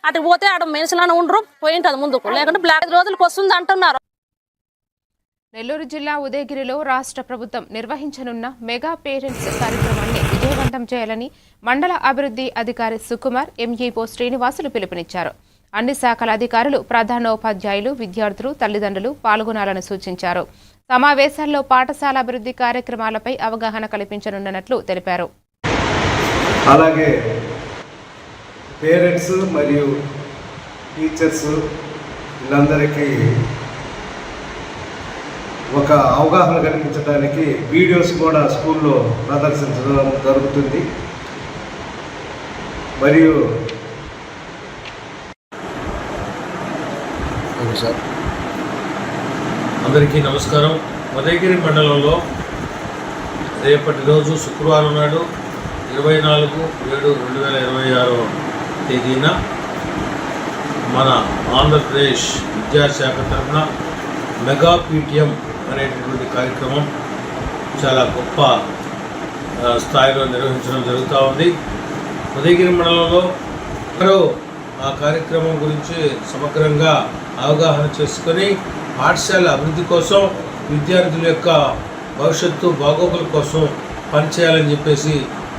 అటు పోతే ఆడ మనుషులను ఉండరు పోయింటది ముందుకు, లేకుంటే బ్లాక్ రోజులకు వస్తుంది అంటున్నారు. నెల్లూరు జిల్లా ఉదయగిరిలో రాష్ట్ర ప్రభుత్వం నిర్వహించనున్న మెగా పేరెంట్స్ కార్యక్రమాన్ని విజయవంతం చేయాలని మండల అభివృద్ధి అధికారి సుకుమార్, ఎంఈఓ శ్రీనివాసులు పిలుపునిచ్చారు. అన్ని శాఖల అధికారులు, ప్రధానోపాధ్యాయులు, విద్యార్థులు, తల్లిదండ్రులు పాల్గొనాలని సూచించారు. సమావేశాల్లో పాఠశాల అభివృద్ధి కార్యక్రమాలపై అవగాహన కల్పించనున్నట్లు తెలిపారు. అలాగే పేరెంట్స్ మరియు టీచర్స్ వీళ్ళందరికీ ఒక అవగాహన కల్పించడానికి వీడియోస్ కూడా స్కూల్లో ప్రదర్శించడం జరుగుతుంది. మరియు అందరికీ నమస్కారం. ఉదయగిరి మండలంలో రేపటి రోజు శుక్రవారం నాడు 24/7/2026 తేదీన మన ఆంధ్రప్రదేశ్ విద్యాశాఖ తరఫున మెగా పీటీఎం అనేటటువంటి కార్యక్రమం చాలా గొప్ప స్థాయిలో నిర్వహించడం జరుగుతూ ఉంది. ఉదయగిరి మండలంలో ఆ కార్యక్రమం గురించి సమగ్రంగా అవగాహన చేసుకొని పాఠశాల అభివృద్ధి కోసం, విద్యార్థుల యొక్క భవిష్యత్తు బాగోగుల కోసం పనిచేయాలని చెప్పేసి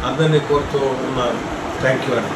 అందరినీ కోరుతూ ఉన్నారు. థ్యాంక్ యూ అండి.